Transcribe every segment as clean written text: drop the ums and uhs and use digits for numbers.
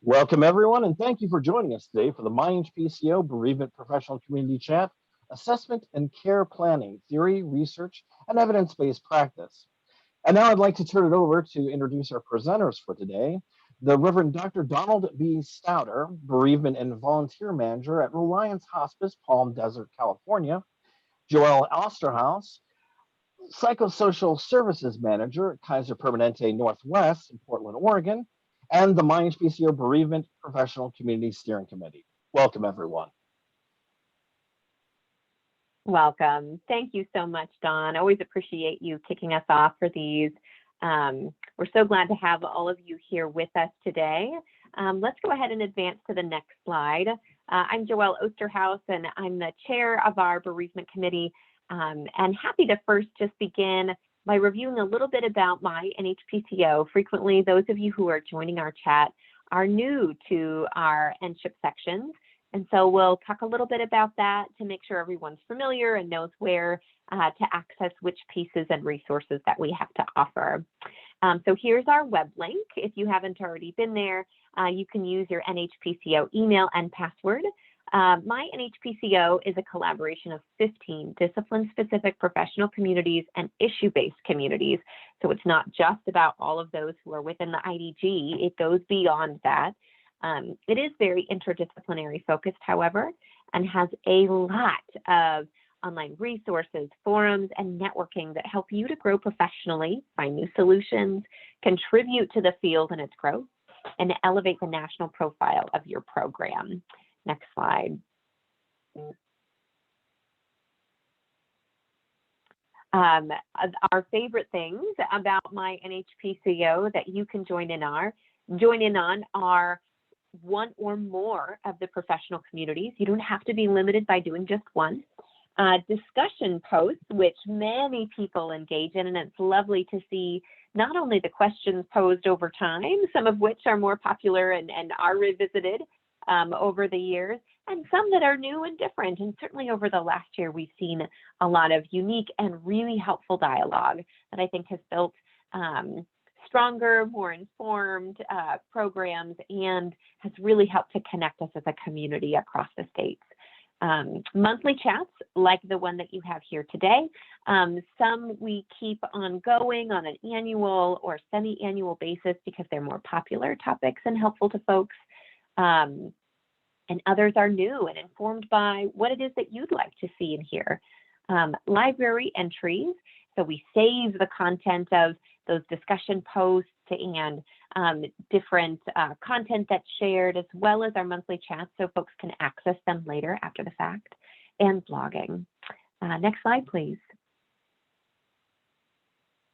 Welcome, everyone, and thank you for joining us today for the MyHPCO Bereavement Professional Community Chat, Assessment and Care Planning, Theory, Research, and Evidence-Based Practice. And now I'd like to turn it over to introduce our presenters for today, the Reverend Dr. Donald B. Stouder, Bereavement and Volunteer Manager at Reliance Hospice, Palm Desert, California, Joelle Osterhaus, Psychosocial Services Manager at Kaiser Permanente Northwest in Portland, Oregon, and the MyHPCO Bereavement Professional Community Steering Committee. Welcome, everyone. Welcome. Thank you so much, Don. I always appreciate you kicking us off for these. We're so glad to have all of you here with us today. Let's go ahead and advance to the next slide. I'm Joelle Osterhaus, and I'm the chair of our bereavement committee, and happy to first just begin by reviewing a little bit about my NHPCO. Frequently, those of you who are joining our chat are new to our NSHIP sections. And so we'll talk a little bit about that to make sure everyone's familiar and knows where to access which pieces and resources that we have to offer. So here's our web link. If you haven't already been there, you can use your NHPCO email and password. My NHPCO is a collaboration of 15 discipline-specific professional communities and issue-based communities. So it's not just about all of those who are within the IDG, it goes beyond that. It is very interdisciplinary focused, however, and has a lot of online resources, forums, and networking that help you to grow professionally, find new solutions, contribute to the field and its growth, and elevate the national profile of your program. Next slide. Our favorite things about my NHPCO that you can join in on are one or more of the professional communities. You don't have to be limited by doing just one. Discussion posts, which many people engage in, and it's lovely to see not only the questions posed over time, some of which are more popular and are revisited over the years, and some that are new and different. And certainly over the last year, we've seen a lot of unique and really helpful dialogue that I think has built stronger, more informed programs, and has really helped to connect us as a community across the states. Monthly chats like the one that you have here today. Some we keep ongoing on an annual or semi-annual basis because they're more popular topics and helpful to folks. And others are new and informed by what it is that you'd like to see and hear. Library entries. So we save the content of those discussion posts and different content that's shared, as well as our monthly chats, so folks can access them later after the fact, and blogging. Next slide, please.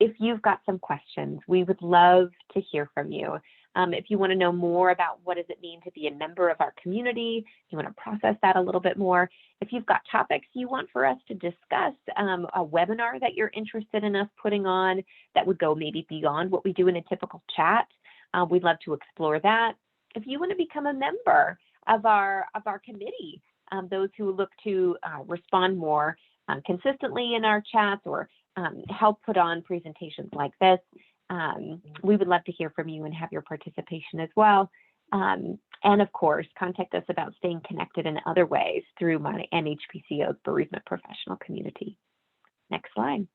If you've got some questions, we would love to hear from you. If you want to know more about what does it mean to be a member of our community, you want to process that a little bit more. If you've got topics you want for us to discuss, a webinar that you're interested in us putting on that would go maybe beyond what we do in a typical chat, we'd love to explore that. If you want to become a member of our committee, those who look to respond more consistently in our chats or help put on presentations like this, we would love to hear from you and have your participation as well. And of course, contact us about staying connected in other ways through my NHPCO's Bereavement Professional Community. Next slide.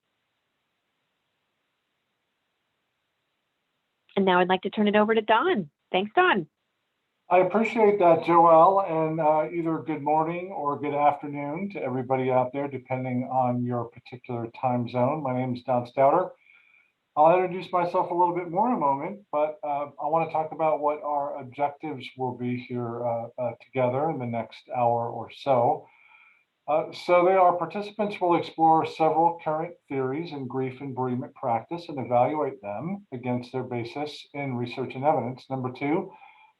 And now I'd like to turn it over to Don. Thanks, Don. I appreciate that, Joelle, and either good morning or good afternoon to everybody out there, depending on your particular time zone. My name is Don Stouder. I'll introduce myself a little bit more in a moment, but I want to talk about what our objectives will be here together in the next hour or so. Participants will explore several current theories in grief and bereavement practice and evaluate them against their basis in research and evidence. Number two,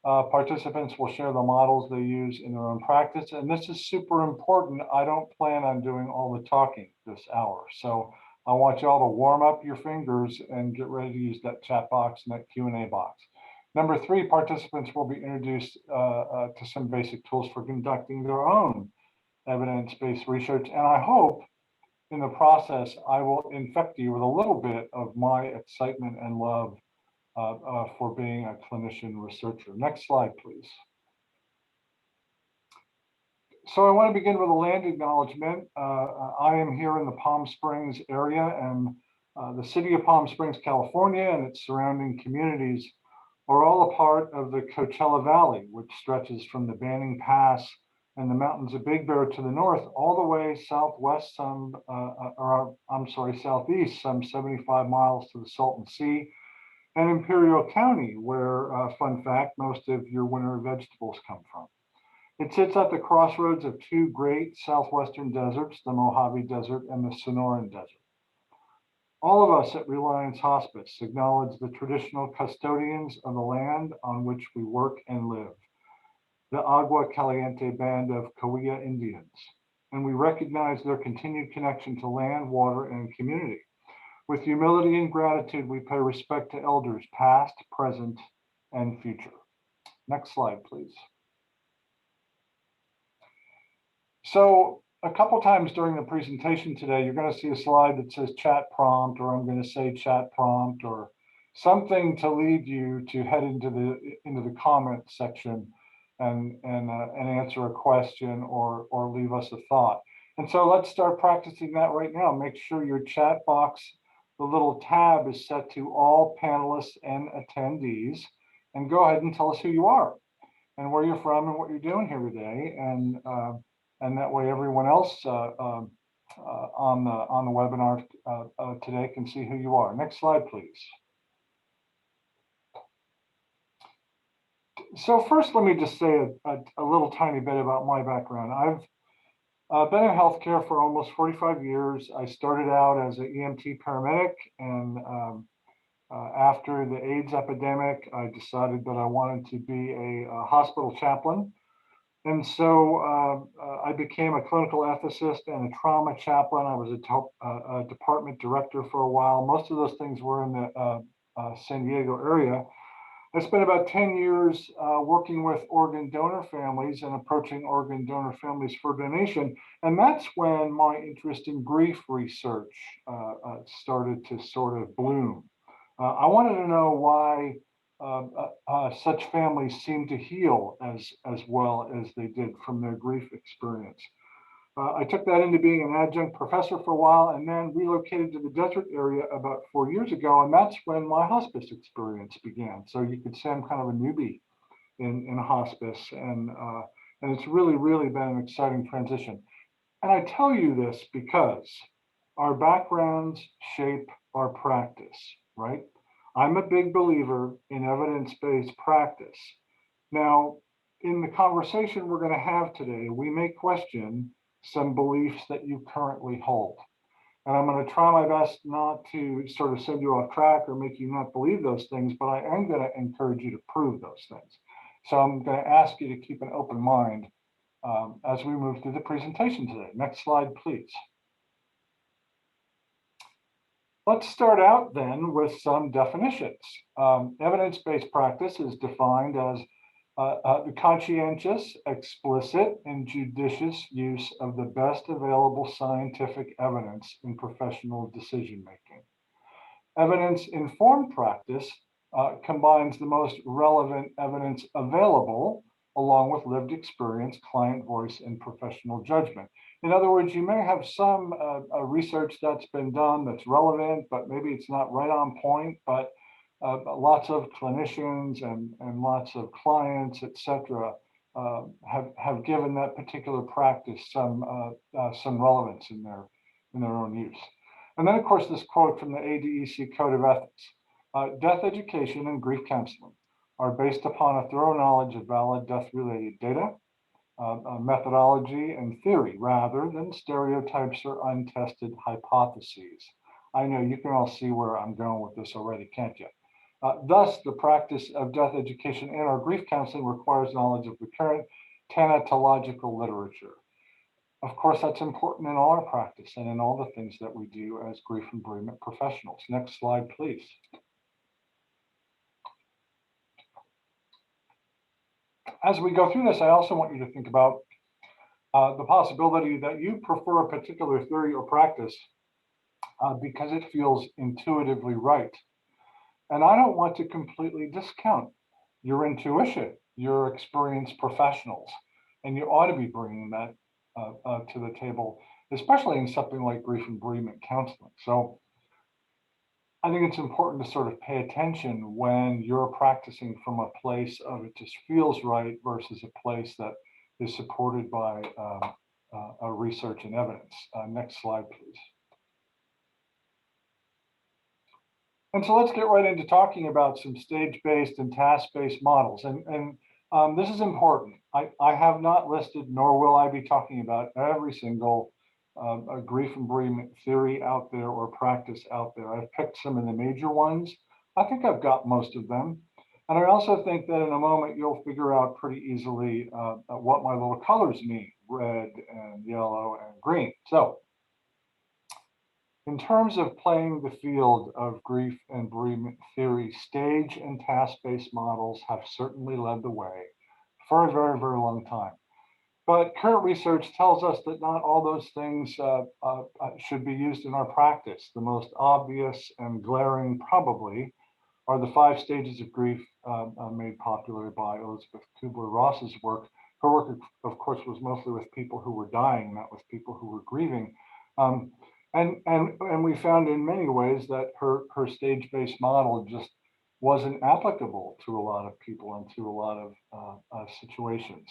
participants will share the models they use in their own practice. And this is super important. I don't plan on doing all the talking this hour. So I want you all to warm up your fingers and get ready to use that chat box and that Q&A box. Number three, participants will be introduced to some basic tools for conducting their own evidence-based research. And I hope in the process, I will infect you with a little bit of my excitement and love for being a clinician researcher. Next slide, please. So I want to begin with a land acknowledgement. I am here in the Palm Springs area, and the city of Palm Springs, California, and its surrounding communities are all a part of the Coachella Valley, which stretches from the Banning Pass and the mountains of Big Bear to the north, all the way southwest, southeast, some 75 miles to the Salton Sea, and Imperial County, where, fun fact, most of your winter vegetables come from. It sits at the crossroads of two great southwestern deserts, the Mojave Desert and the Sonoran Desert. All of us at Reliance Hospice acknowledge the traditional custodians of the land on which we work and live, the Agua Caliente Band of Cahuilla Indians, and we recognize their continued connection to land, water, and community. With humility and gratitude, we pay respect to elders past, present, and future. Next slide, please. So a couple times during the presentation today, you're going to see a slide that says chat prompt, or I'm going to say chat prompt, or something to lead you to head into the comment section and answer a question or leave us a thought. And so let's start practicing that right now. Make sure your chat box, the little tab, is set to all panelists and attendees, and go ahead and tell us who you are and where you're from and what you're doing here today. And that way everyone else on the webinar today can see who you are. Next slide, please. So first, let me just say a little tiny bit about my background. I've been in healthcare for almost 45 years. I started out as an EMT paramedic, and after the AIDS epidemic, I decided that I wanted to be a hospital chaplain. And so I became a clinical ethicist and a trauma chaplain. I was a department director for a while. Most of those things were in the San Diego area. I spent about 10 years working with organ donor families and approaching organ donor families for donation. And that's when my interest in grief research started to sort of bloom. I wanted to know why such families seem to heal as well as they did from their grief experience. I took that into being an adjunct professor for a while, and then relocated to the desert area about 4 years ago, and that's when my hospice experience began. So you could say I'm kind of a newbie in hospice, and it's really been an exciting transition. And I tell you this because our backgrounds shape our practice, right? I'm a big believer in evidence-based practice. Now, in the conversation we're going to have today, we may question some beliefs that you currently hold. And I'm going to try my best not to sort of send you off track or make you not believe those things, but I am going to encourage you to prove those things. So I'm going to ask you to keep an open mind as we move through the presentation today. Next slide, please. Let's start out then with some definitions. Evidence-based practice is defined as the conscientious, explicit, and judicious use of the best available scientific evidence in professional decision-making. Evidence-informed practice combines the most relevant evidence available along with lived experience, client voice, and professional judgment. In other words, you may have some research that's been done that's relevant, but maybe it's not right on point, but lots of clinicians and lots of clients, et cetera, have given that particular practice some relevance in their own use. And then, of course, this quote from the ADEC Code of Ethics: death education and grief counseling are based upon a thorough knowledge of valid death-related data, methodology, and theory, rather than stereotypes or untested hypotheses. I know you can all see where I'm going with this already, can't you? Thus, the practice of death education and or grief counseling requires knowledge of the current thanatological literature. Of course, that's important in all our practice and in all the things that we do as grief and bereavement professionals. Next slide, please. As we go through this, I also want you to think about the possibility that you prefer a particular theory or practice because it feels intuitively right. And I don't want to completely discount your intuition, your experienced professionals, and you ought to be bringing that to the table, especially in something like grief and bereavement counseling. So I think it's important to sort of pay attention when you're practicing from a place of it just feels right versus a place that is supported by research and evidence. Next slide, please. And so let's get right into talking about some stage-based and task-based models. And this is important. I have not listed, nor will I be talking about every single grief and bereavement theory out there or practice out there. I've picked some of the major ones. I think I've got most of them. And I also think that in a moment, you'll figure out pretty easily what my little colors mean, red and yellow and green. So in terms of playing the field of grief and bereavement theory, stage and task-based models have certainly led the way for a very, very long time. But current research tells us that not all those things should be used in our practice. The most obvious and glaring probably are the 5 stages of grief made popular by Elizabeth Kubler-Ross's work. Her work, of course, was mostly with people who were dying, not with people who were grieving. And we found in many ways that her stage-based model just wasn't applicable to a lot of people and to a lot of situations.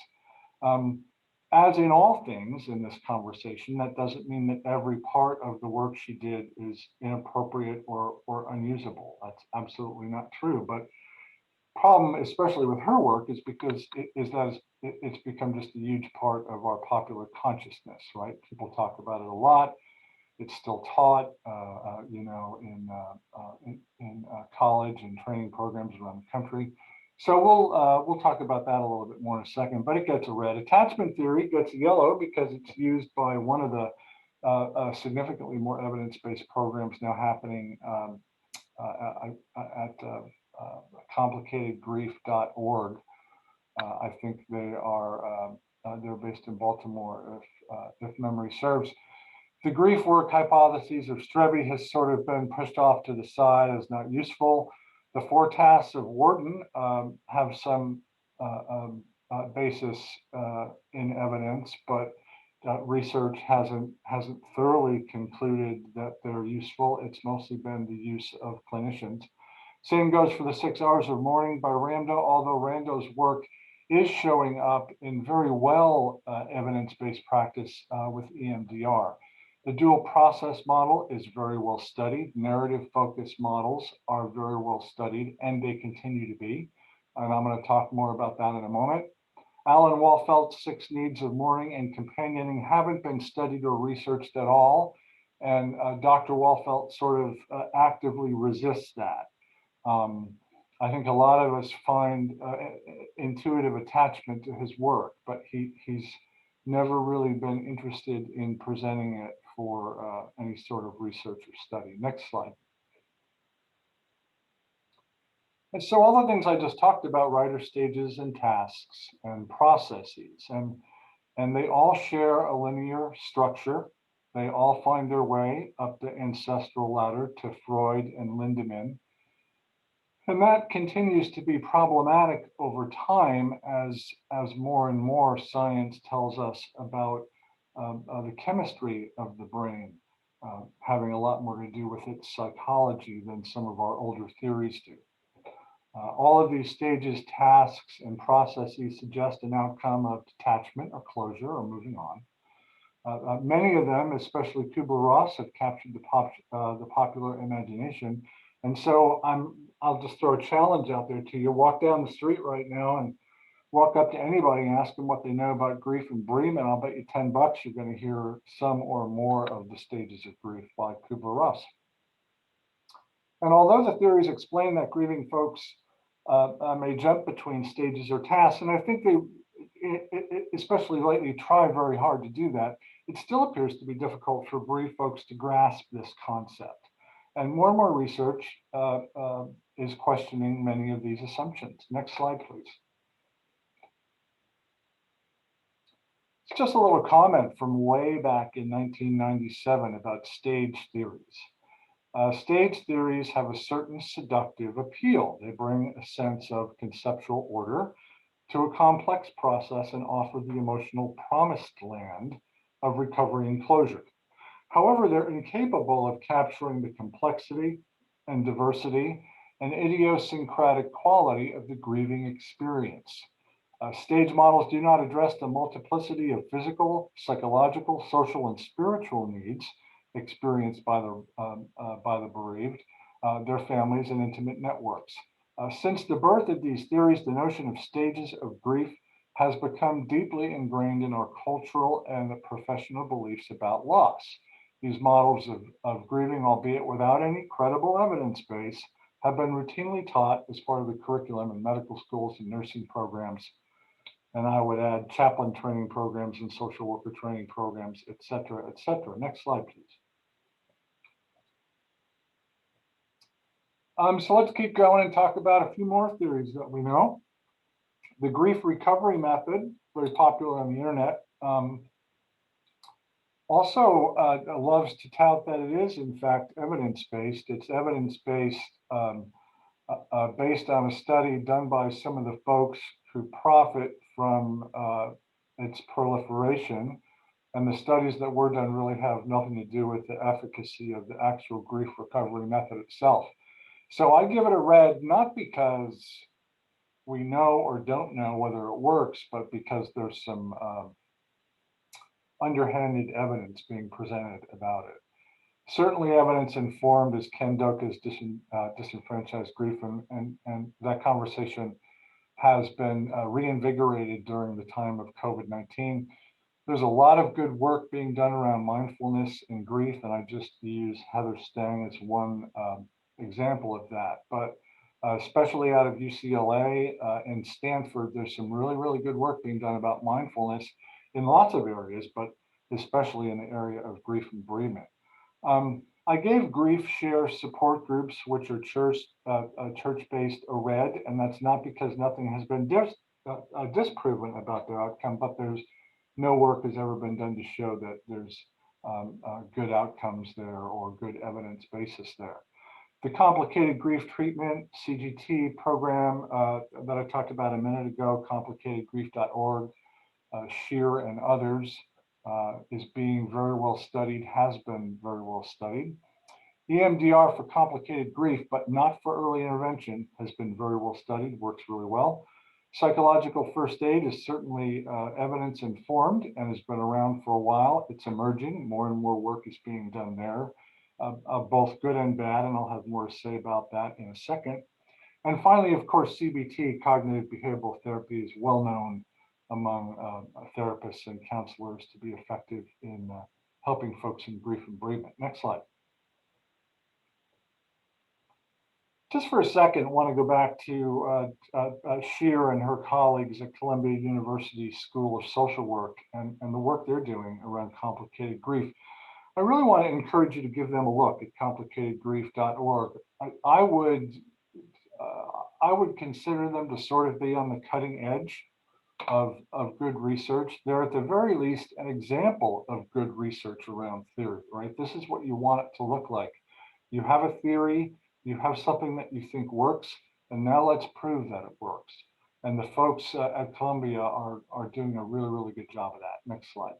As in all things in this conversation, that doesn't mean that every part of the work she did is inappropriate or unusable. That's absolutely not true. But problem, especially with her work, is because it's become just a huge part of our popular consciousness, right? People talk about it a lot. It's still taught, in college and training programs around the country. So we'll talk about that a little bit more in a second. But it gets a red. Attachment theory gets a yellow because it's used by one of the significantly more evidence-based programs now happening at complicatedgrief.org. I think they are they're based in Baltimore, if memory serves. The grief work hypotheses of Strebe has sort of been pushed off to the side as not useful. The 4 tasks of Wharton have some basis in evidence, but research hasn't thoroughly concluded that they're useful. It's mostly been the use of clinicians. Same goes for the 6 hours of mourning by Rando, although Rando's work is showing up in very well evidence-based practice with EMDR. The dual process model is very well studied. Narrative focused models are very well studied, and they continue to be. And I'm going to talk more about that in a moment. Alan Walfeld's 6 needs of mourning and companioning haven't been studied or researched at all. And Dr. Walfeld sort of actively resists that. I think a lot of us find intuitive attachment to his work, but he's never really been interested in presenting it for any sort of research or study. Next slide. And so all the things I just talked about, right, are stages and tasks and processes, and they all share a linear structure. They all find their way up the ancestral ladder to Freud and Lindemann. And that continues to be problematic over time as more and more science tells us about the chemistry of the brain, having a lot more to do with its psychology than some of our older theories do. All of these stages, tasks, and processes suggest an outcome of detachment or closure or moving on. Many of them, especially Kubler-Ross, have captured the popular imagination. And so I'll just throw a challenge out there to you. Walk down the street right now and walk up to anybody and ask them what they know about grief and bereavement. I'll bet you $10 you're going to hear some or more of the stages of grief by Kubler-Ross. And although the theories explain that grieving folks may jump between stages or tasks, and I think they, especially lately, try very hard to do that, it still appears to be difficult for bereaved folks to grasp this concept. And more research is questioning many of these assumptions. Next slide, please. It's just a little comment from way back in 1997 about stage theories. Stage theories have a certain seductive appeal. They bring a sense of conceptual order to a complex process and offer the emotional promised land of recovery and closure. However, they're incapable of capturing the complexity and diversity and idiosyncratic quality of the grieving experience. Stage models do not address the multiplicity of physical, psychological, social, and spiritual needs experienced by the bereaved, their families, and intimate networks. Since the birth of these theories, the notion of stages of grief has become deeply ingrained in our cultural and professional beliefs about loss. These models of grieving, albeit without any credible evidence base, have been routinely taught as part of the curriculum in medical schools and nursing programs. And I would add chaplain training programs and social worker training programs, et cetera, et cetera. Next slide, please. So let's keep going and talk about a few more theories that we know. The grief recovery method, very popular on the internet, also loves to tout that it is, in fact, evidence-based. It's evidence-based based on a study done by some of the folks who profit from its proliferation. And the studies that were done really have nothing to do with the efficacy of the actual grief recovery method itself. So I give it a red, not because we know or don't know whether it works, but because there's some underhanded evidence being presented about it. Certainly evidence informed is Ken Doka's disenfranchised grief, and that conversation has been reinvigorated during the time of COVID-19. There's a lot of good work being done around mindfulness and grief, and I just use Heather Stang as one example of that. But especially out of UCLA and Stanford, there's some really, really good work being done about mindfulness in lots of areas, but especially in the area of grief and bereavement. I gave grief share support groups, which are church-based, a red, and that's not because nothing has been disproven about their outcome, but there's no work has ever been done to show that there's good outcomes there or good evidence basis there. The complicated grief treatment, CGT program that I talked about a minute ago, complicatedgrief.org, Shear and others, is being very well studied, has been very well studied. EMDR for complicated grief, but not for early intervention, has been very well studied, works really well. Psychological first aid is certainly evidence informed and has been around for a while. It's emerging, more and more work is being done there, both good and bad, and I'll have more to say about that in a second. And finally, of course, CBT, cognitive behavioral therapy, is well known among therapists and counselors to be effective in helping folks in grief and bereavement. Next slide. Just for a second, I want to go back to Shear and her colleagues at Columbia University School of Social Work and the work they're doing around complicated grief. I really want to encourage you to give them a look at complicatedgrief.org. I would consider them to sort of be on the cutting edge of good research. They're at the very least an example of good research around theory, right? This is what you want it to look like. You have a theory, you have something that you think works, and now let's prove that it works. And the folks at Columbia are doing a really, really good job of that. Next slide.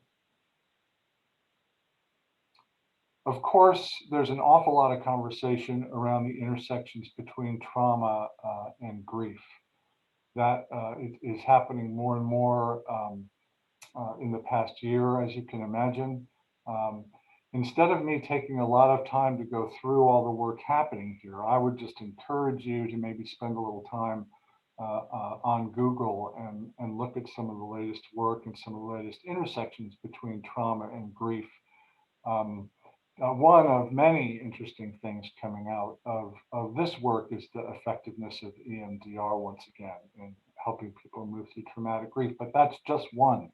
Of course, there's an awful lot of conversation around the intersections between trauma and grief. That is happening more and more in the past year, as you can imagine. Instead of me taking a lot of time to go through all the work happening here, I would just encourage you to maybe spend a little time on Google and look at some of the latest work and some of the latest intersections between trauma and grief. One of many interesting things coming out of this work is the effectiveness of EMDR once again in helping people move through traumatic grief, but that's just one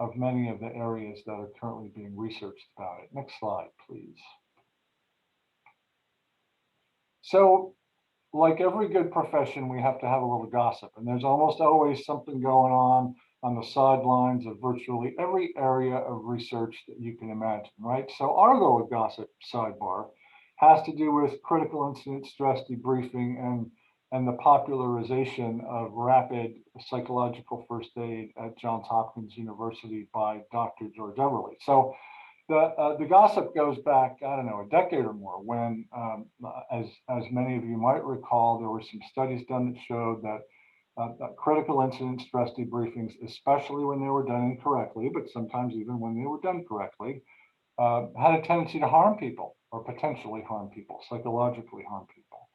of many of the areas that are currently being researched about it. Next slide, please. So, like every good profession, we have to have a little gossip, and there's almost always something going on the sidelines of virtually every area of research that you can imagine, right? So I'll go with gossip sidebar. has to do with critical incident stress debriefing and the popularization of rapid psychological first aid at Johns Hopkins University by Dr. George Everly. So the gossip goes back, I don't know, a decade or more, when, as many of you might recall, there were some studies done that showed that critical incident stress debriefings, especially when they were done incorrectly, but sometimes even when they were done correctly, had a tendency to harm people, or potentially harm people, psychologically harm people.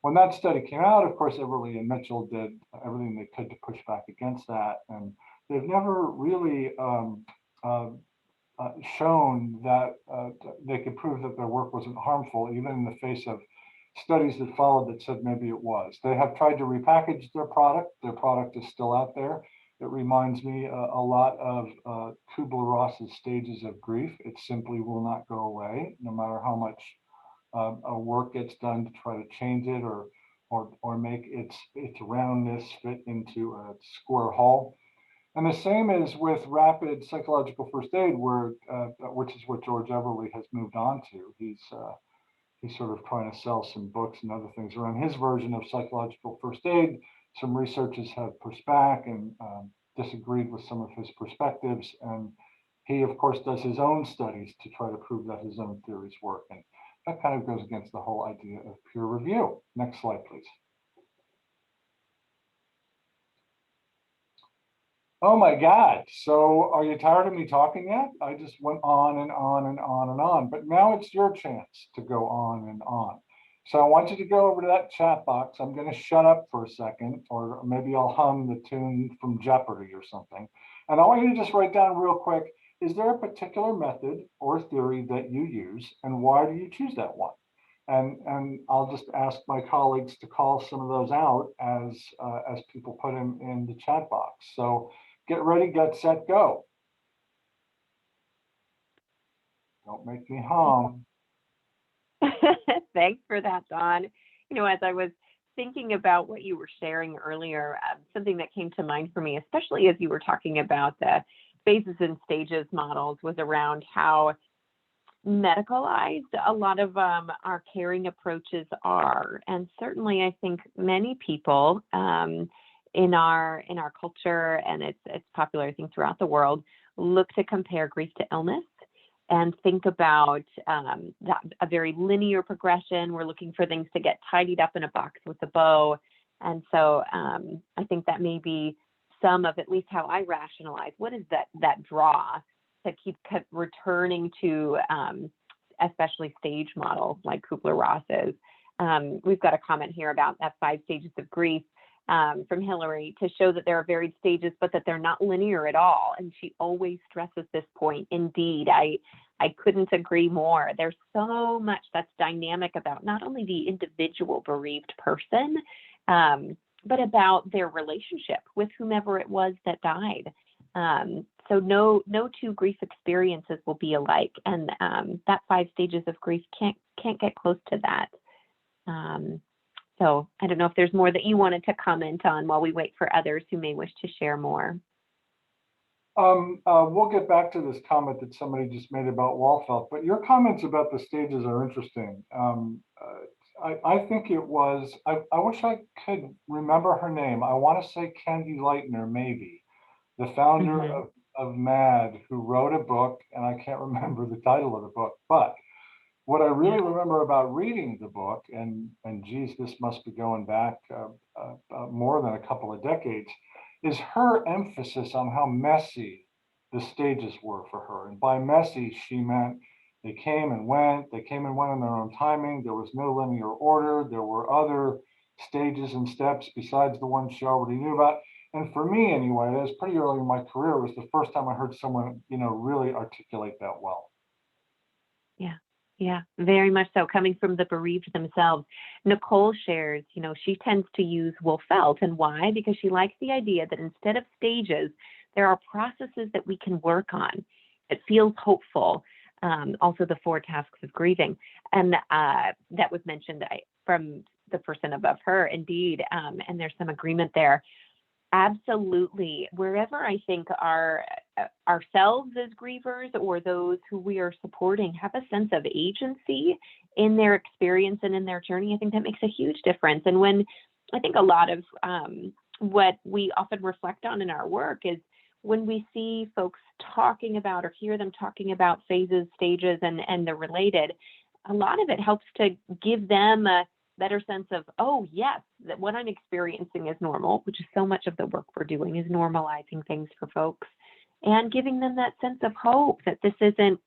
When that study came out, of course, Everly and Mitchell did everything they could to push back against that, and they've never really shown that they could prove that their work wasn't harmful, even in the face of studies that followed that said maybe it was. They have tried to repackage their product. Their product is still out there. It reminds me a lot of Kubler-Ross's stages of grief. It simply will not go away, no matter how much work gets done to try to change it or make its roundness fit into a square hole. And the same is with rapid psychological first aid, where which is what George Everly has moved on to. He's sort of trying to sell some books and other things around his version of psychological first aid. Some researchers have pushed back and disagreed with some of his perspectives. And he, of course, does his own studies to try to prove that his own theories work. And that kind of goes against the whole idea of peer review. Next slide, please. Oh my God. So are you tired of me talking yet? I just went on and on and on and on, but now it's your chance to go on and on. So I want you to go over to that chat box. I'm going to shut up for a second, or maybe I'll hum the tune from Jeopardy or something. And I want you to just write down real quick, is there a particular method or theory that you use, and why do you choose that one? And I'll just ask my colleagues to call some of those out as people put them in the chat box. So get ready, get set, go. Don't make me hum. Thanks for that, Don. You know, as I was thinking about what you were sharing earlier, something that came to mind for me, especially as you were talking about the phases and stages models, was around how medicalized a lot of our caring approaches are. And certainly I think many people in our culture, and it's popular, I think, throughout the world, look to compare grief to illness and think about that a very linear progression. We're looking for things to get tidied up in a box with a bow. And so I think that may be some of at least how I rationalize what is that draw to keep returning to especially stage models like Kubler-Ross's. We've got a comment here about that 5 stages of grief from Hillary, to show that there are varied stages, but that they're not linear at all. And she always stresses this point. Indeed, I couldn't agree more. There's so much that's dynamic about not only the individual bereaved person, but about their relationship with whomever it was that died. So no two grief experiences will be alike, and that 5 stages of grief can't get close to that. So I don't know if there's more that you wanted to comment on while we wait for others who may wish to share more. We'll get back to this comment that somebody just made about Walfelt, but your comments about the stages are interesting. I think it was, I wish I could remember her name. I want to say Candy Lightner, maybe, the founder of MAD, who wrote a book, and I can't remember the title of the book, but what I really remember about reading the book, and geez, this must be going back more than a couple of decades, is her emphasis on how messy the stages were for her. And by messy, she meant they came and went on their own timing. There was no linear order. There were other stages and steps besides the ones she already knew about. And for me, anyway, that was pretty early in my career. It was the first time I heard someone, really articulate that well. Yeah, very much so. Coming from the bereaved themselves. Nicole shares, she tends to use Wolfelt. And why? Because she likes the idea that instead of stages, there are processes that we can work on. It feels hopeful. Also the 4 tasks of grieving. And that was mentioned from the person above her, indeed. And there's some agreement there. Absolutely. Wherever I think our ourselves as grievers or those who we are supporting have a sense of agency in their experience and in their journey, I think that makes a huge difference. And when I think a lot of what we often reflect on in our work is when we see folks talking about or hear them talking about phases, stages, and the related, a lot of it helps to give them a better sense of, oh, yes, that what I'm experiencing is normal, which is so much of the work we're doing is normalizing things for folks and giving them that sense of hope that this isn't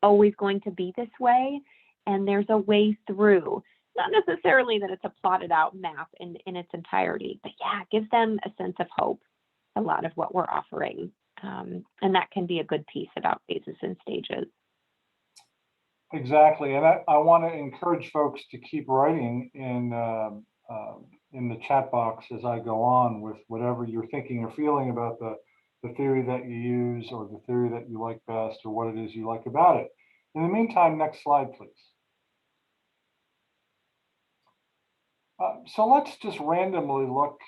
always going to be this way and there's a way through. Not necessarily that it's a plotted out map in its entirety, but yeah, it gives them a sense of hope, a lot of what we're offering. And that can be a good piece about phases and stages. Exactly, and I want to encourage folks to keep writing in the chat box as I go on with whatever you're thinking or feeling about the theory that you use or the theory that you like best or what it is you like about it. In the meantime, next slide, please. So let's just randomly look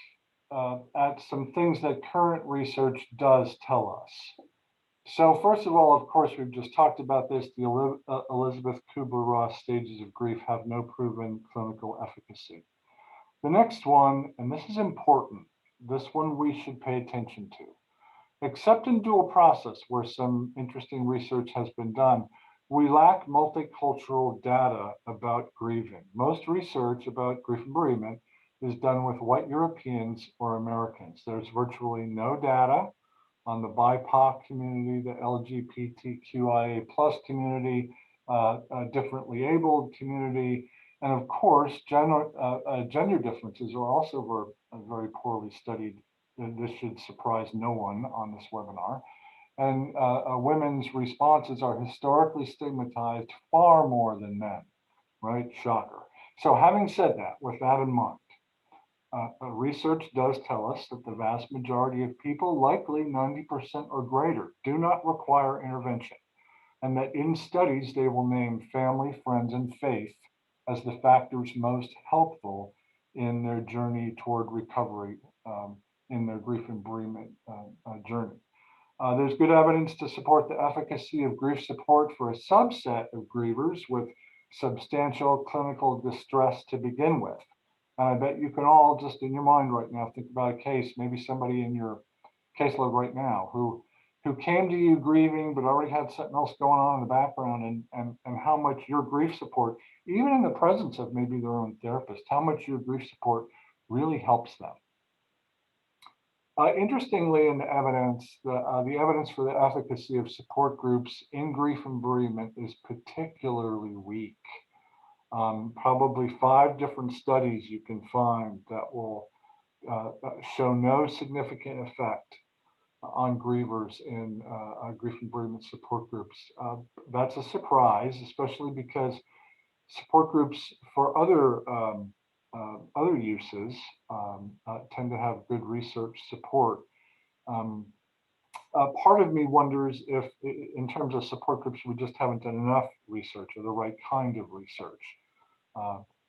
at some things that current research does tell us. So first of all, of course, we've just talked about this. The Elizabeth Kubler-Ross stages of grief have no proven clinical efficacy. The next one, and this is important, this one we should pay attention to. Except in dual process, where some interesting research has been done, we lack multicultural data about grieving. Most research about grief and bereavement is done with white Europeans or Americans. There's virtually no data on the BIPOC community, the LGBTQIA+ community, differently abled community, and of course, gender differences are also very poorly studied. This should surprise no one on this webinar. And women's responses are historically stigmatized far more than men, right? Shocker. So having said that, with that in mind, research does tell us that the vast majority of people, likely 90% or greater, do not require intervention, and that in studies they will name family, friends, and faith as the factors most helpful in their journey toward recovery, in their grief and bereavement journey. There's good evidence to support the efficacy of grief support for a subset of grievers with substantial clinical distress to begin with. And I bet you can all just in your mind right now think about a case, maybe somebody in your caseload right now who came to you grieving but already had something else going on in the background, and how much your grief support, even in the presence of maybe their own therapist, how much your grief support really helps them. Interestingly, in the evidence, the evidence for the efficacy of support groups in grief and bereavement is particularly weak. Probably 5 different studies you can find that will show no significant effect on grievers in grief and bereavement support groups. That's a surprise, especially because support groups for other uses tend to have good research support. Part of me wonders if, in terms of support groups, we just haven't done enough research or the right kind of research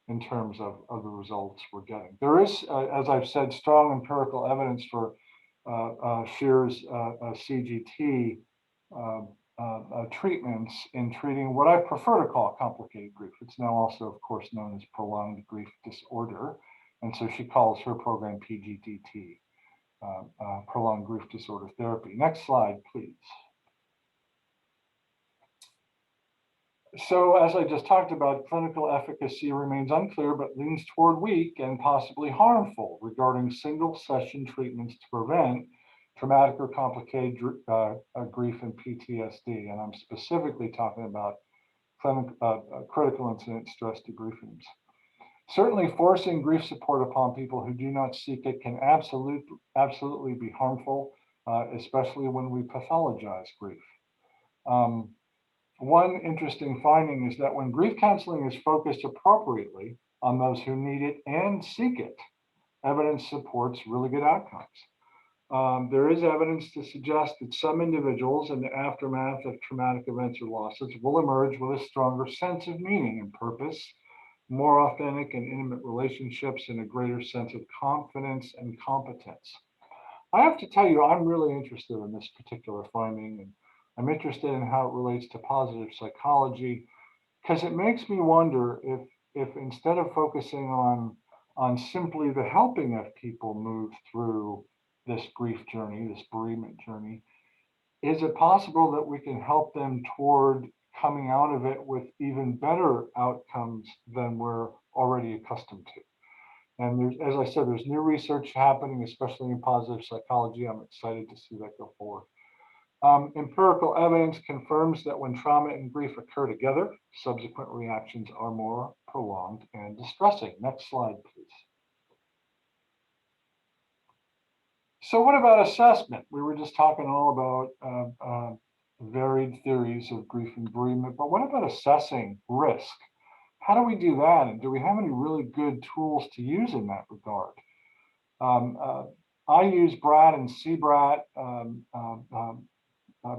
in terms of the results we're getting. There is, as I've said, strong empirical evidence for Shear's CGT treatments in treating what I prefer to call complicated grief. It's now also, of course, known as prolonged grief disorder. And so she calls her program PGDT, prolonged grief disorder therapy. Next slide, please. So as I just talked about, clinical efficacy remains unclear, but leans toward weak and possibly harmful regarding single session treatments to prevent traumatic or complicated grief and PTSD. And I'm specifically talking about critical incident stress debriefings. Certainly forcing grief support upon people who do not seek it can absolutely be harmful, especially when we pathologize grief. One interesting finding is that when grief counseling is focused appropriately on those who need it and seek it, evidence supports really good outcomes. There is evidence to suggest that some individuals in the aftermath of traumatic events or losses will emerge with a stronger sense of meaning and purpose, more authentic and intimate relationships, and a greater sense of confidence and competence. I have to tell you, I'm really interested in this particular finding, and I'm interested in how it relates to positive psychology, because it makes me wonder if instead of focusing on simply the helping of people move through this grief journey, this bereavement journey, is it possible that we can help them toward coming out of it with even better outcomes than we're already accustomed to? And there's, as I said, there's new research happening, especially in positive psychology. I'm excited to see that go forward. Empirical evidence confirms that when trauma and grief occur together, subsequent reactions are more prolonged and distressing. Next slide, please. So what about assessment? We were just talking all about varied theories of grief and bereavement, but what about assessing risk? How do we do that? And do we have any really good tools to use in that regard? I use BRAT and CBRAT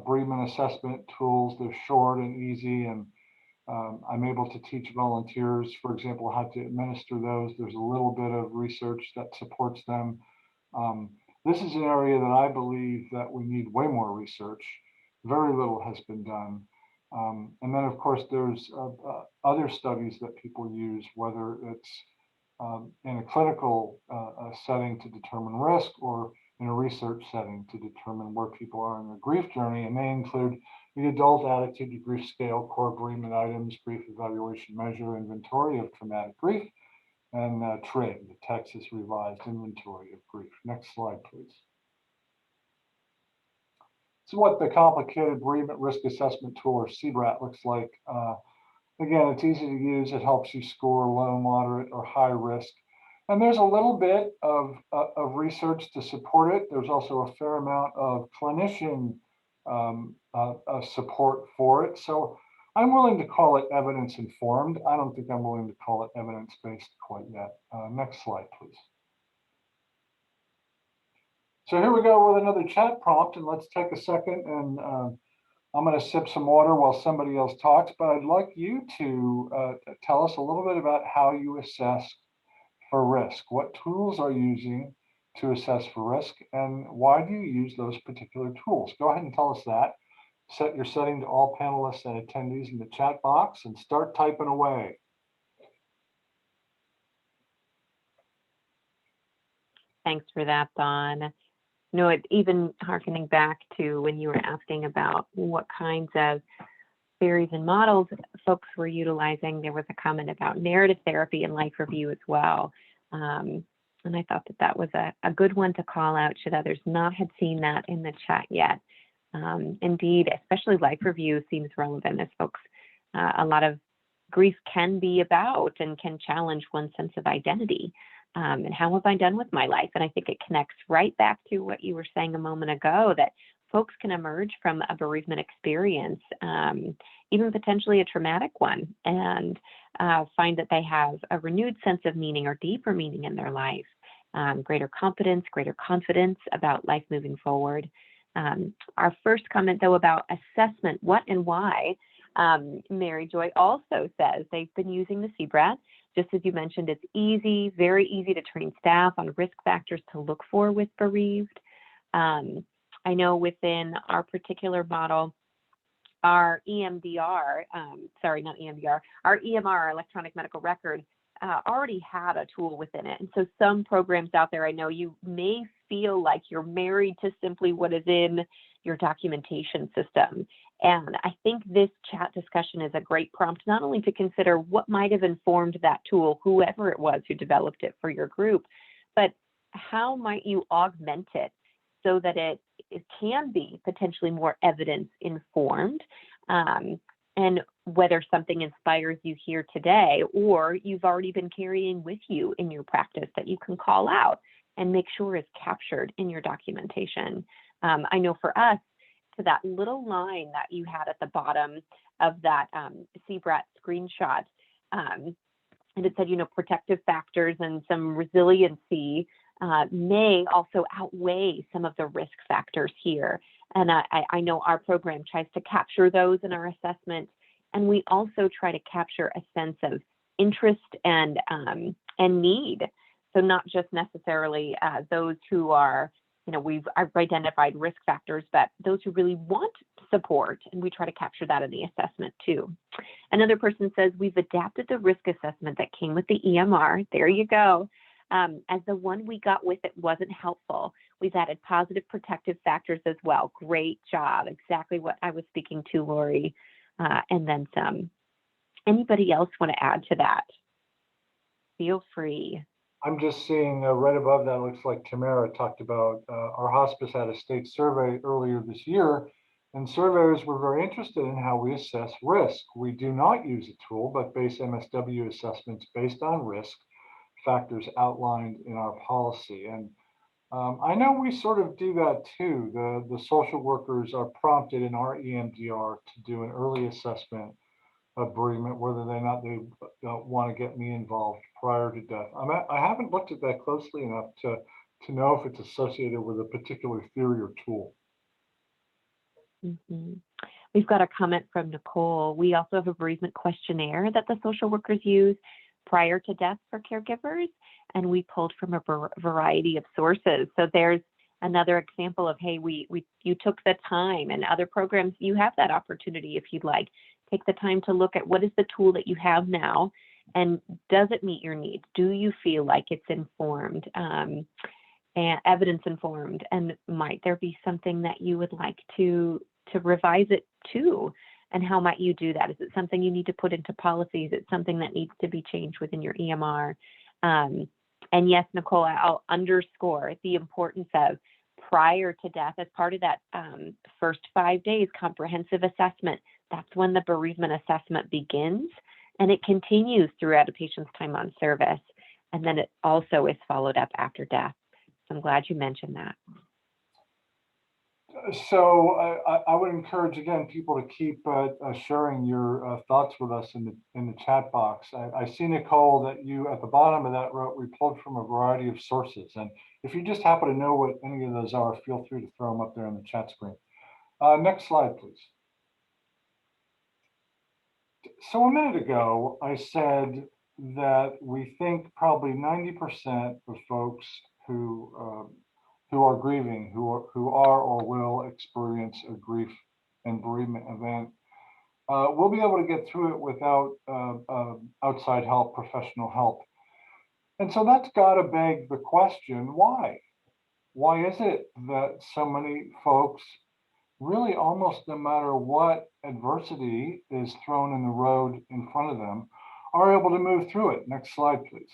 bereavement assessment tools. They're short and easy, and I'm able to teach volunteers, for example, how to administer those. There's a little bit of research that supports them. This is an area that I believe that we need way more research. Very little has been done. And then, of course, there's other studies that people use, whether it's in a clinical setting to determine risk, or in a research setting to determine where people are in their grief journey. And they include the Adult Attitude to Grief Scale, Core Bereavement Items, Grief Evaluation Measure, Inventory of Traumatic Grief, and TRIG, the Texas Revised Inventory of Grief. Next slide, please. So what the complicated bereavement risk assessment tool, or CBRAT, looks like. Again, it's easy to use. It helps you score low, moderate, or high risk. And there's a little bit of research to support it. There's also a fair amount of clinician support for it. So I'm willing to call it evidence informed. I don't think I'm willing to call it evidence based quite yet. Next slide, please. So here we go with another chat prompt, and let's take a second, and I'm going to sip some water while somebody else talks, but I'd like you to tell us a little bit about how you assess for risk. What tools are you using to assess for risk, and why do you use those particular tools? Go ahead and tell us that. Set your setting to all panelists and attendees in the chat box and start typing away. Thanks for that, Don. No, it even harkening back to when you were asking about what kinds of theories and models folks were utilizing, there was a comment about narrative therapy and life review as well. And I thought that that was a good one to call out should others not have seen that in the chat yet. Indeed, especially life review seems relevant, as folks, a lot of grief can be about and can challenge one's sense of identity. And how have I done with my life? And I think it connects right back to what you were saying a moment ago, that folks can emerge from a bereavement experience, even potentially a traumatic one, and find that they have a renewed sense of meaning or deeper meaning in their life, greater competence, greater confidence about life moving forward. Our first comment, though, about assessment, what and why, Mary Joy also says they've been using the CBRAT. Just as you mentioned, it's easy, very easy to train staff on risk factors to look for with bereaved. I know within our particular model, our EMDR, our EMR, our electronic medical record, already had a tool within it. And so some programs out there, I know you may feel like you're married to simply what is in your documentation system. And I think this chat discussion is a great prompt, not only to consider what might have informed that tool, whoever it was who developed it for your group, but how might you augment it so that it can be potentially more evidence informed, and whether something inspires you here today, or you've already been carrying with you in your practice that you can call out and make sure is captured in your documentation. I know for us, to that little line that you had at the bottom of that CBRAT screenshot, and it said, protective factors and some resiliency may also outweigh some of the risk factors here. And I know our program tries to capture those in our assessment, and we also try to capture a sense of interest and need. So not just necessarily those who are I've identified risk factors, but those who really want support, and we try to capture that in the assessment too. Another person says, we've adapted the risk assessment that came with the EMR. There you go. As the one we got with it wasn't helpful. We've added positive protective factors as well. Great job. Exactly what I was speaking to, Lori. And then some. Anybody else want to add to that? Feel free. I'm just seeing right above that, looks like Tamara talked about our hospice had a state survey earlier this year, and surveyors were very interested in how we assess risk. We do not use a tool, but base MSW assessments based on risk factors outlined in our policy. And I know we sort of do that too. The social workers are prompted in our EMDR to do an early assessment of bereavement, whether or not they don't want to get me involved prior to death. I haven't looked at that closely enough to know if it's associated with a particular theory or tool. Mm-hmm. We've got a comment from Nicole. We also have a bereavement questionnaire that the social workers use prior to death for caregivers, and we pulled from a variety of sources. So there's another example of, hey, you took the time, and other programs, you have that opportunity if you'd like. Take the time to look at what is the tool that you have now, and does it meet your needs? Do you feel like it's informed and evidence informed? And might there be something that you would like to revise it to? And how might you do that? Is it something you need to put into policy? Is it something that needs to be changed within your EMR? And yes, Nicole, I'll underscore the importance of prior to death as part of that first 5 days comprehensive assessment. That's when the bereavement assessment begins, and it continues throughout a patient's time on service. And then it also is followed up after death. So I'm glad you mentioned that. So I would encourage, again, people to keep sharing your thoughts with us in the chat box. I see, Nicole, that you at the bottom of that wrote, we pulled from a variety of sources. And if you just happen to know what any of those are, feel free to throw them up there on the chat screen. Next slide, please. So a minute ago, I said that we think probably 90% of folks who are grieving, who are or will experience a grief and bereavement event, will be able to get through it without outside help, professional help. And so that's got to beg the question, why? Why is it that so many folks, really almost no matter what adversity is thrown in the road in front of them, are able to move through it? Next slide, please.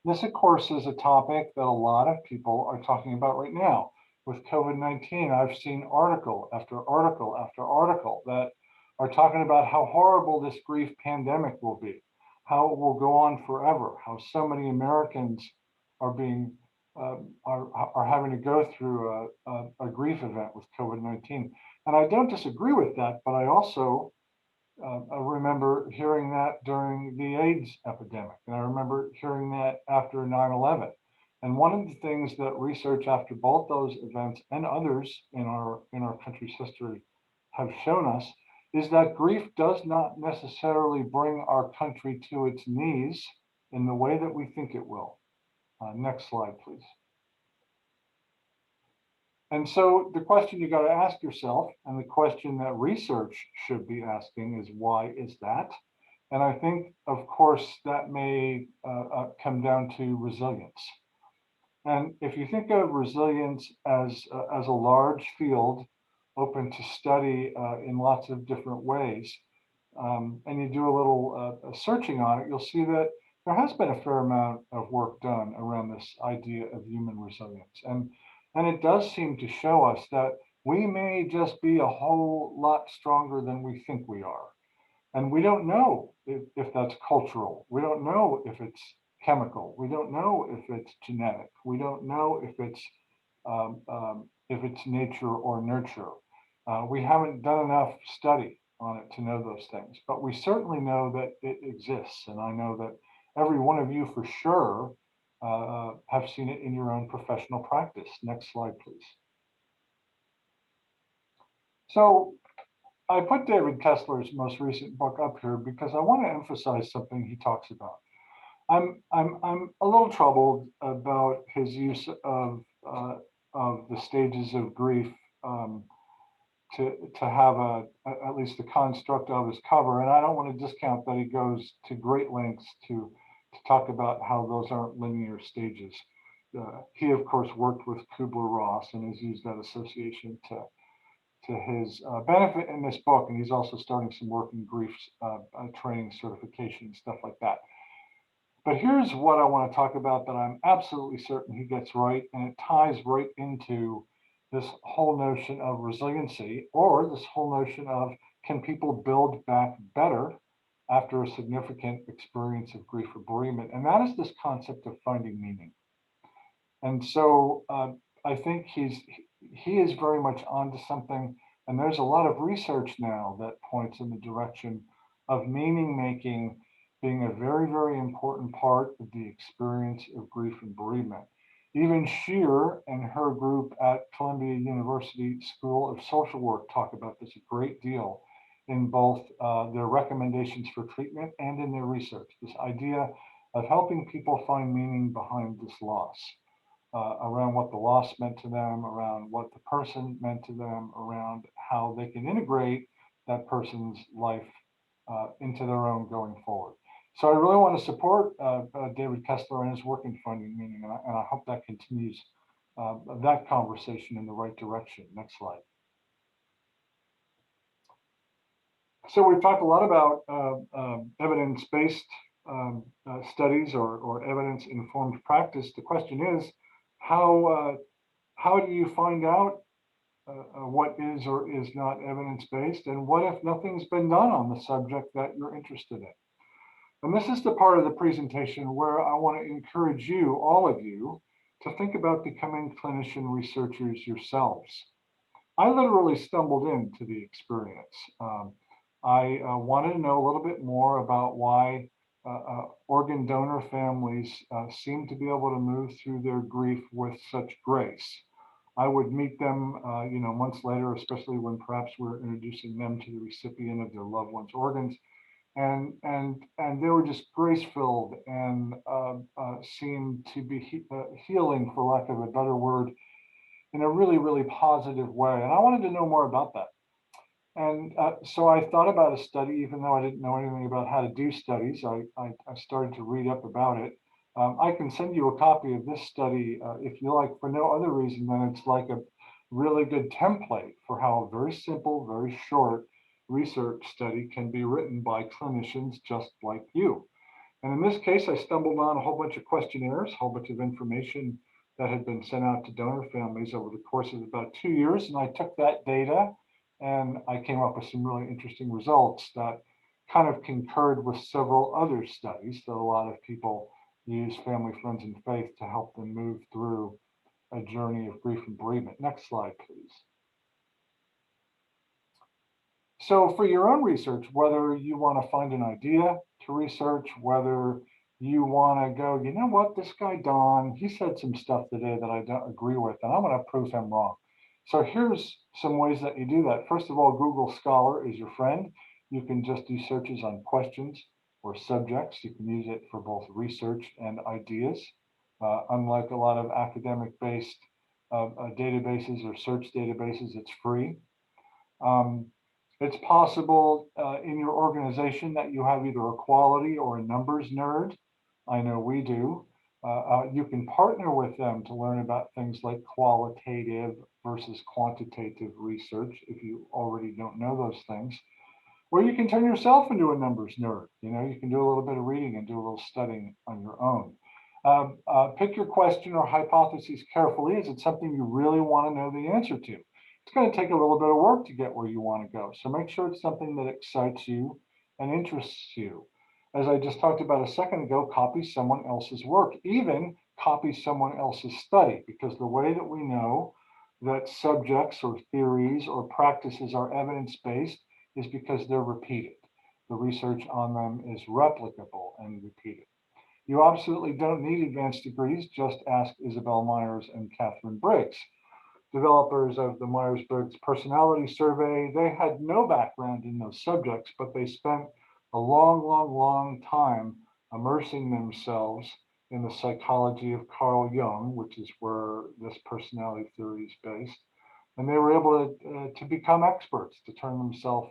This, of course, is a topic that a lot of people are talking about right now. With COVID-19, I've seen article after article after article that are talking about how horrible this grief pandemic will be, how it will go on forever, how so many Americans are being are having to go through a grief event with COVID-19. And I don't disagree with that, but I also I remember hearing that during the AIDS epidemic, and I remember hearing that after 9/11. And one of the things that research after both those events and others in our country's history have shown us is that grief does not necessarily bring our country to its knees in the way that we think it will. Next slide, please. And so the question you got to ask yourself, and the question that research should be asking, is why is that? And I think, of course, that may come down to resilience. And if you think of resilience as a large field open to study in lots of different ways, and you do a little searching on it, you'll see that there has been a fair amount of work done around this idea of human resilience. And it does seem to show us that we may just be a whole lot stronger than we think we are. And we don't know if that's cultural. We don't know if it's chemical. We don't know if it's genetic. We don't know if it's nature or nurture. We haven't done enough study on it to know those things, but we certainly know that it exists. And I know that every one of you for sure have seen it in your own professional practice. Next slide, please. So I put David Kessler's most recent book up here because I want to emphasize something he talks about. I'm a little troubled about his use of the stages of grief um, to have at least the construct of his cover. And I don't want to discount that he goes to great lengths to talk about how those aren't linear stages. He, of course, worked with Kubler-Ross and has used that association to his benefit in this book. And he's also starting some work in grief training certification, stuff like that. But here's what I want to talk about that I'm absolutely certain he gets right, and it ties right into this whole notion of resiliency, or this whole notion of, can people build back better after a significant experience of grief or bereavement? And that is this concept of finding meaning. And so I think he is very much onto something, and there's a lot of research now that points in the direction of meaning making being a very, very important part of the experience of grief and bereavement. Even Shear and her group at Columbia University School of Social Work talk about this a great deal in both their recommendations for treatment and in their research. This idea of helping people find meaning behind this loss, around what the loss meant to them, around what the person meant to them, around how they can integrate that person's life into their own going forward. So I really want to support David Kessler and his work in finding meaning, and I hope that continues that conversation in the right direction. Next slide. So we've talked a lot about evidence-based studies or evidence-informed practice. The question is, how do you find out what is or is not evidence-based, and what if nothing's been done on the subject that you're interested in? And this is the part of the presentation where I want to encourage you, all of you, to think about becoming clinician researchers yourselves. I literally stumbled into the experience. I wanted to know a little bit more about why organ donor families seem to be able to move through their grief with such grace. I would meet them, months later, especially when perhaps we're introducing them to the recipient of their loved one's organs, and they were just grace-filled and seemed to be healing, for lack of a better word, in a really, really positive way. And I wanted to know more about that. And so I thought about a study, even though I didn't know anything about how to do studies. I started to read up about it. I can send you a copy of this study if you like, for no other reason than it's like a really good template for how a very simple, very short research study can be written by clinicians just like you. And in this case, I stumbled on a whole bunch of questionnaires, a whole bunch of information that had been sent out to donor families over the course of about 2 years. And I took that data and I came up with some really interesting results that kind of concurred with several other studies that a lot of people use family, friends, and faith to help them move through a journey of grief and bereavement. Next slide, please. So for your own research, whether you want to find an idea to research, whether you want to go, you know what, this guy, Don, he said some stuff today that I don't agree with, and I'm going to prove him wrong. So here's some ways that you do that. First of all, Google Scholar is your friend. You can just do searches on questions or subjects. You can use it for both research and ideas. Unlike a lot of academic-based databases or search databases, it's free. It's possible in your organization that you have either a quality or a numbers nerd. I know we do. You can partner with them to learn about things like qualitative versus quantitative research if you already don't know those things. Or you can turn yourself into a numbers nerd. You know, you can do a little bit of reading and do a little studying on your own. Pick your question or hypothesis carefully. Is it something you really want to know the answer to? It's going to take a little bit of work to get where you want to go. So make sure it's something that excites you and interests you. As I just talked about a second ago, copy someone else's work, even copy someone else's study, because the way that we know that subjects or theories or practices are evidence-based is because they're repeated. The research on them is replicable and repeated. You absolutely don't need advanced degrees. Just ask Isabel Myers and Catherine Briggs, developers of the Myers-Briggs personality survey. They had no background in those subjects, but they spent a long, long, long time immersing themselves in the psychology of Carl Jung, which is where this personality theory is based. And they were able to become experts, to turn themselves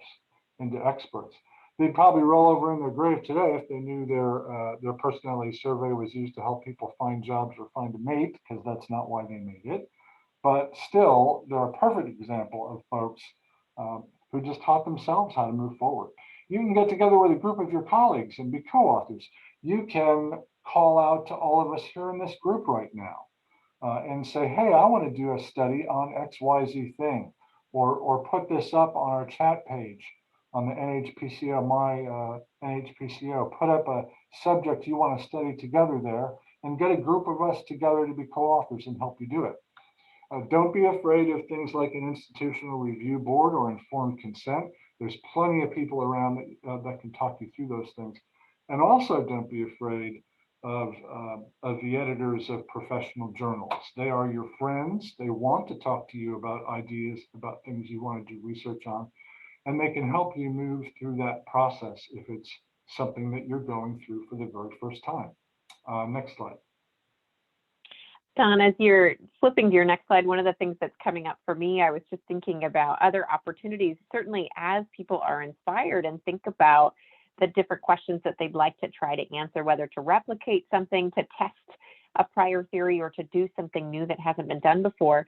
into experts. They'd probably roll over in their grave today if they knew their personality survey was used to help people find jobs or find a mate, because that's not why they made it. But still, they're a perfect example of folks who just taught themselves how to move forward. You can get together with a group of your colleagues and be co-authors. You can call out to all of us here in this group right now and say, hey, I want to do a study on XYZ thing, or put this up on our chat page on the NHPCO, my NHPCO, put up a subject you want to study together there, and get a group of us together to be co-authors and help you do it. Don't be afraid of things like an institutional review board or informed consent. There's plenty of people around that can talk you through those things. And also don't be afraid of the editors of professional journals. They are your friends. They want to talk to you about ideas, about things you want to do research on, and they can help you move through that process if it's something that you're going through for the very first time. Next slide. Don, as you're flipping to your next slide, one of the things that's coming up for me, I was just thinking about other opportunities, certainly as people are inspired and think about the different questions that they'd like to try to answer, whether to replicate something, to test a prior theory, or to do something new that hasn't been done before.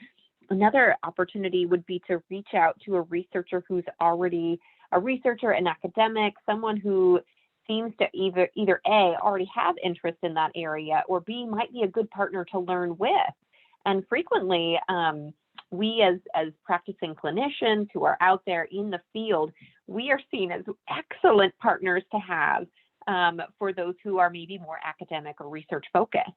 Another opportunity would be to reach out to a researcher who's already a researcher, an academic, someone who seems to either A, already have interest in that area, or B, might be a good partner to learn with. And frequently, we as practicing clinicians who are out there in the field, we are seen as excellent partners to have for those who are maybe more academic or research focused.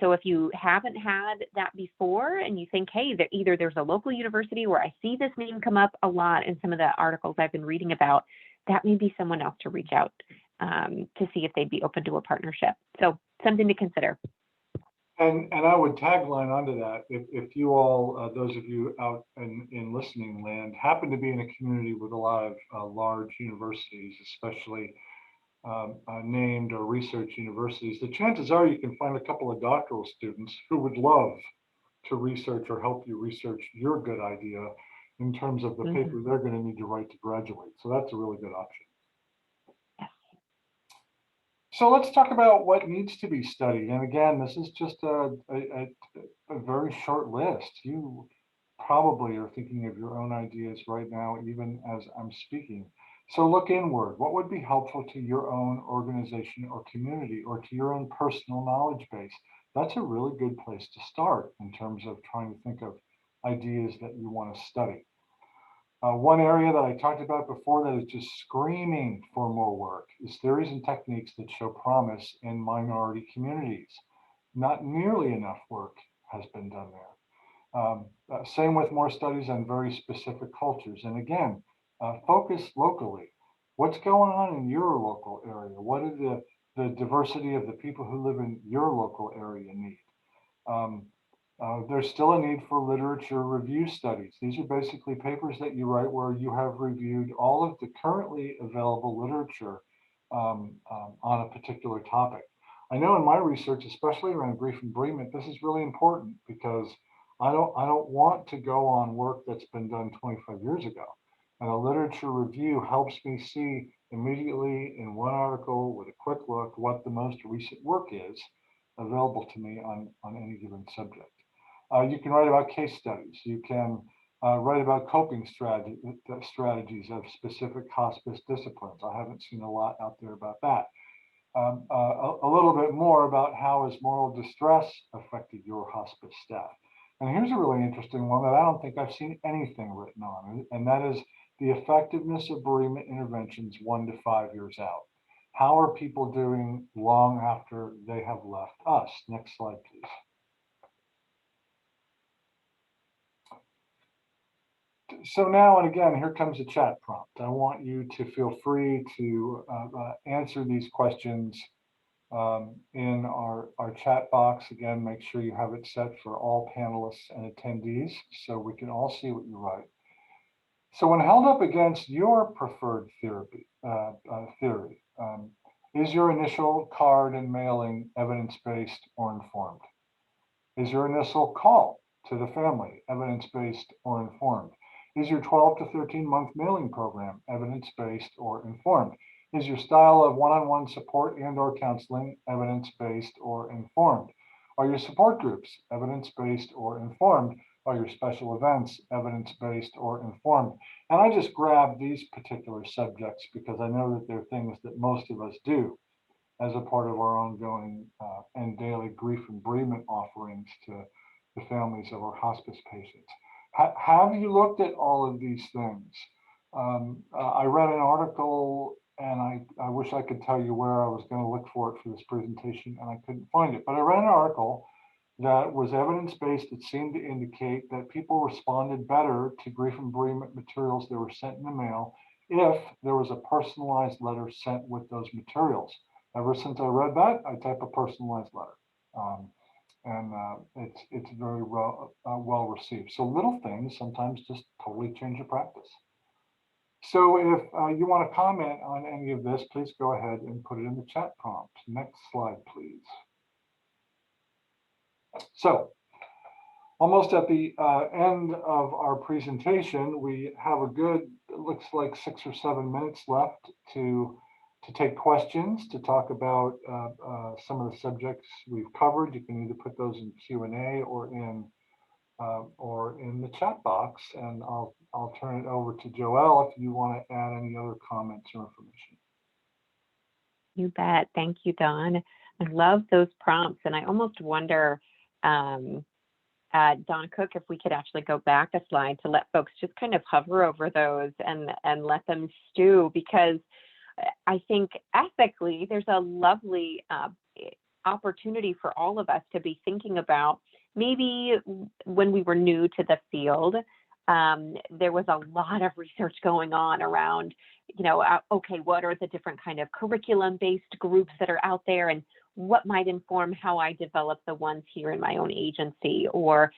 So if you haven't had that before and you think, hey, that either there's a local university where I see this name come up a lot in some of the articles I've been reading about, that may be someone else to reach out to see if they'd be open to a partnership. So something to consider. And I would tagline onto that, if you all, those of you out in listening land, happen to be in a community with a lot of large universities, especially named or research universities, the chances are you can find a couple of doctoral students who would love to research or help you research your good idea in terms of the paper they're going to need to write to graduate. So that's a really good option. So let's talk about what needs to be studied. And again, this is just a very short list. You probably are thinking of your own ideas right now, even as I'm speaking. So look inward. What would be helpful to your own organization or community, or to your own personal knowledge base? That's a really good place to start in terms of trying to think of ideas that you want to study. One area that I talked about before that is just screaming for more work is theories and techniques that show promise in minority communities. Not nearly enough work has been done there. Same with more studies on very specific cultures. And again, focus locally. What's going on in your local area? What do the diversity of the people who live in your local area need? There's still a need for literature review studies. These are basically papers that you write where you have reviewed all of the currently available literature on a particular topic. I know in my research, especially around grief and bereavement, this is really important because I don't want to go on work that's been done 25 years ago. And a literature review helps me see immediately in one article with a quick look what the most recent work is available to me on any given subject. You can write about case studies. You can write about coping strategies of specific hospice disciplines. I haven't seen a lot out there about that. A little bit more about how has moral distress affected your hospice staff. And here's a really interesting one that I don't think I've seen anything written on, and that is the effectiveness of bereavement interventions 1 to 5 years out. How are people doing long after they have left us? Next slide, please. So now and again, here comes a chat prompt. I want you to feel free to answer these questions in our chat box. Again, make sure you have it set for all panelists and attendees so we can all see what you write. So when held up against your preferred theory, Is your initial card and mailing evidence-based or informed? Is your initial call to the family evidence-based or informed? Is your 12 to 13-month mailing program evidence-based or informed? Is your style of one-on-one support and or counseling evidence-based or informed? Are your support groups evidence-based or informed? Are your special events evidence-based or informed? And I just grabbed these particular subjects because I know that they're things that most of us do as a part of our ongoing and daily grief and bereavement offerings to the families of our hospice patients. Have you looked at all of these things? I read an article, and I wish I could tell you where I was going to look for it for this presentation, and I couldn't find it. But I read an article that was evidence-based that seemed to indicate that people responded better to grief and bereavement materials that were sent in the mail if there was a personalized letter sent with those materials. Ever since I read that, I type a personalized letter, it's very well received. So little things sometimes just totally change your practice. So if you want to comment on any of this, please go ahead and put it in the chat prompt. Next slide, please. So almost at the end of our presentation, we have a good, it looks like 6 or 7 minutes left to take questions, to talk about some of the subjects we've covered. You can either put those in Q&A or in the chat box, and I'll turn it over to Joelle if you want to add any other comments or information. You bet. Thank you, Don. I love those prompts, and I almost wonder, Don Cook, if we could actually go back a slide to let folks just kind of hover over those and let them stew, because I think ethically there's a lovely opportunity for all of us to be thinking about, maybe when we were new to the field, there was a lot of research going on around, okay, what are the different kind of curriculum-based groups that are out there, and what might inform how I develop the ones here in my own agency? Or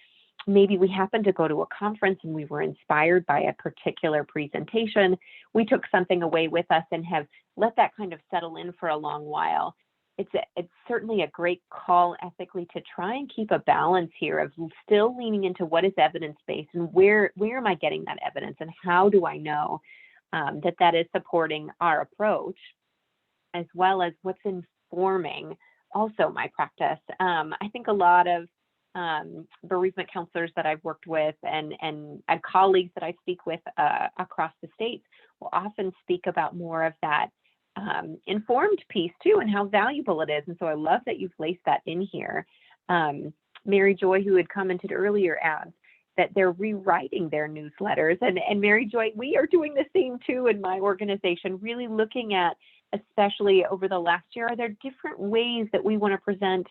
maybe we happened to go to a conference and we were inspired by a particular presentation. We took something away with us and have let that kind of settle in for a long while. It's certainly a great call ethically to try and keep a balance here of still leaning into what is evidence-based and where am I getting that evidence, and how do I know that is supporting our approach, as well as what's informing also my practice. I think a lot of bereavement counselors that I've worked with and colleagues that I speak with across the states will often speak about more of that informed piece too, and how valuable it is. And so I love that you've placed that in here. Mary Joy, who had commented earlier, adds that they're rewriting their newsletters. And Mary Joy, we are doing the same too in my organization, really looking at, especially over the last year, are there different ways that we want to present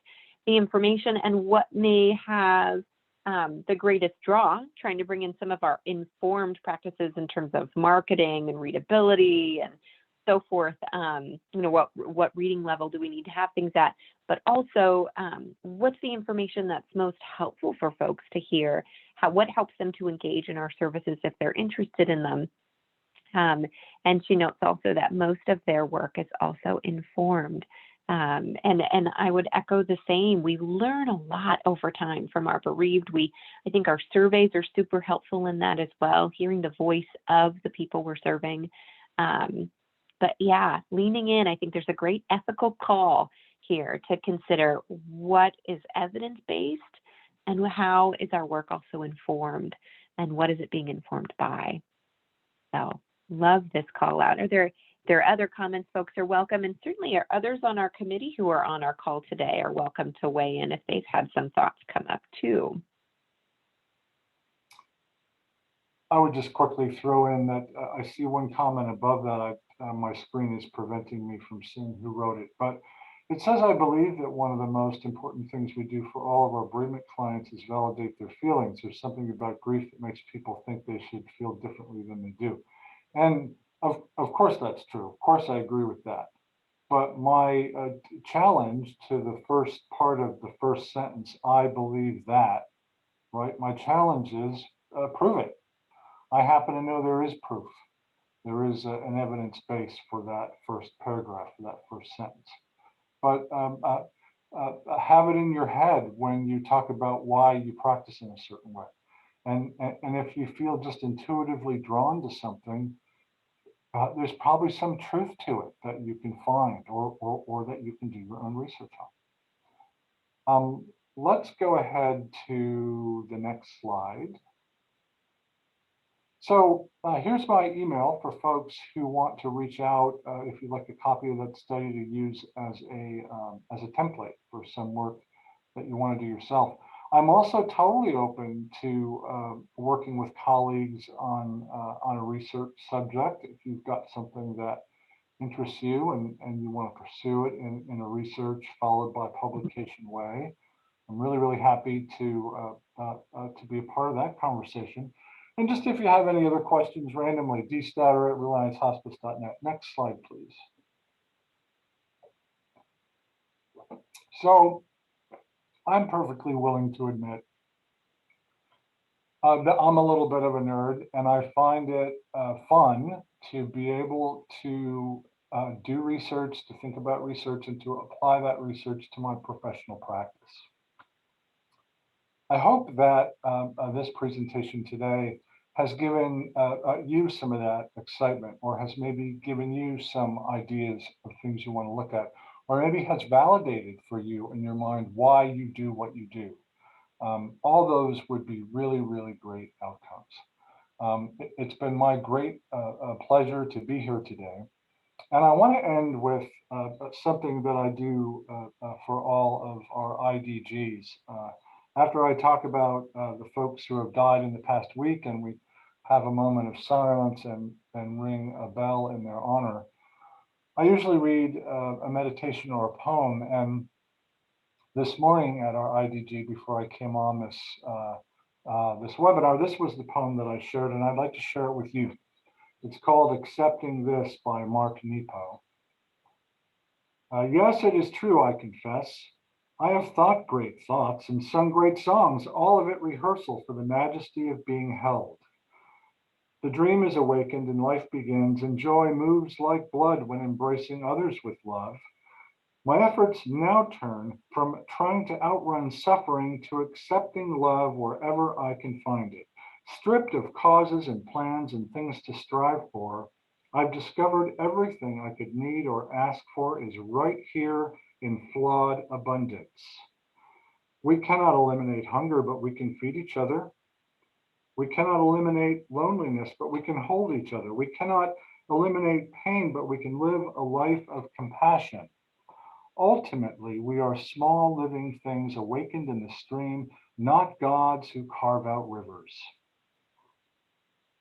the information, and what may have the greatest draw, trying to bring in some of our informed practices in terms of marketing and readability and so forth. What reading level do we need to have things at, but also what's the information that's most helpful for folks to hear, what helps them to engage in our services if they're interested in them. And she notes also that most of their work is also informed. And I would echo the same. We learn a lot over time from our bereaved. I think our surveys are super helpful in that as well, hearing the voice of the people we're serving. But yeah, leaning in, I think there's a great ethical call here to consider what is evidence-based and how is our work also informed, and what is it being informed by. So love this call out. Are there other comments? Folks are welcome, and certainly are others on our committee who are on our call today are welcome to weigh in if they've had some thoughts come up too. I would just quickly throw in that I see one comment above that. My screen is preventing me from seeing who wrote it, but it says, I believe that one of the most important things we do for all of our bereavement clients is validate their feelings. There's something about grief that makes people think they should feel differently than they do. And of course that's true. Of course I agree with that. But my challenge to the first part of the first sentence, I believe that, right? My challenge is prove it. I happen to know there is proof. there is an evidence base for that first paragraph, for that first sentence. But have it in your head when you talk about why you practice in a certain way. And if you feel just intuitively drawn to something, there's probably some truth to it that you can find or that you can do your own research on. Let's go ahead to the next slide. So here's my email for folks who want to reach out if you'd like a copy of that study to use as a template for some work that you want to do yourself. I'm also totally open to working with colleagues on a research subject. If you've got something that interests you and you want to pursue it in a research followed by publication way, I'm really happy to be a part of that conversation. And just if you have any other questions randomly, dstouder@reliancehospice.net. Next slide, please. So I'm perfectly willing to admit that I'm a little bit of a nerd, and I find it fun to be able to do research, to think about research, and to apply that research to my professional practice. I hope that this presentation today has given you some of that excitement, or has maybe given you some ideas of things you want to look at, or maybe has validated for you in your mind why you do what you do. All those would be really great outcomes. It's been my great pleasure to be here today. And I want to end with something that I do for all of our IDGs. After I talk about the folks who have died in the past week, and we have a moment of silence and ring a bell in their honor, I usually read a meditation or a poem. And this morning at our IDG, before I came on this webinar, this was the poem that I shared, and I'd like to share it with you. It's called "Accepting This" by Mark Nepo. Yes, it is true, I confess. I have thought great thoughts and sung great songs, all of it rehearsal for the majesty of being held. The dream is awakened and life begins, and joy moves like blood when embracing others with love. My efforts now turn from trying to outrun suffering to accepting love wherever I can find it. Stripped of causes and plans and things to strive for, I've discovered everything I could need or ask for is right here in flawed abundance. We cannot eliminate hunger, but we can feed each other. We cannot eliminate loneliness, but we can hold each other. We cannot eliminate pain, but we can live a life of compassion. Ultimately, we are small living things awakened in the stream, not gods who carve out rivers.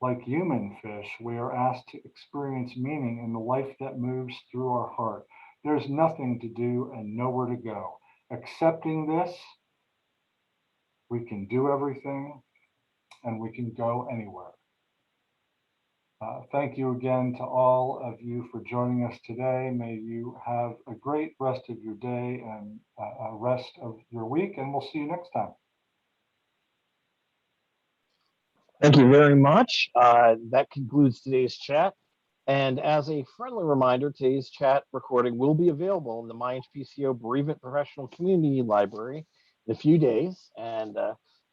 Like human fish, we are asked to experience meaning in the life that moves through our heart. There's nothing to do and nowhere to go. Accepting this, we can do everything and we can go anywhere. Thank you again to all of you for joining us today. May you have a great rest of your day and a rest of your week, and we'll see you next time. Thank you very much. That concludes today's chat. And as a friendly reminder, today's chat recording will be available in the MyHPCO Bereavement Professional Community Library in a few days. And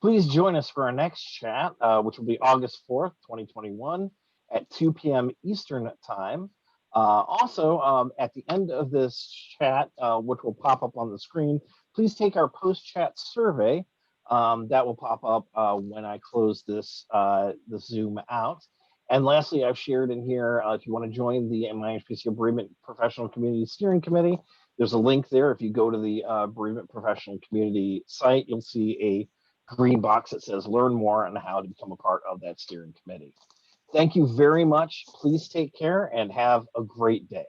please join us for our next chat, which will be August 4th, 2021 at 2 p.m. Eastern time. Also, at the end of this chat, which will pop up on the screen, please take our post-chat survey that will pop up when I close this Zoom out. And lastly, I've shared in here, if you want to join the MyHPCO Bereavement Professional Community Steering Committee, there's a link there. If you go to the Bereavement Professional Community site, you'll see a green box that says learn more on how to become a part of that steering committee. Thank you very much. Please take care and have a great day.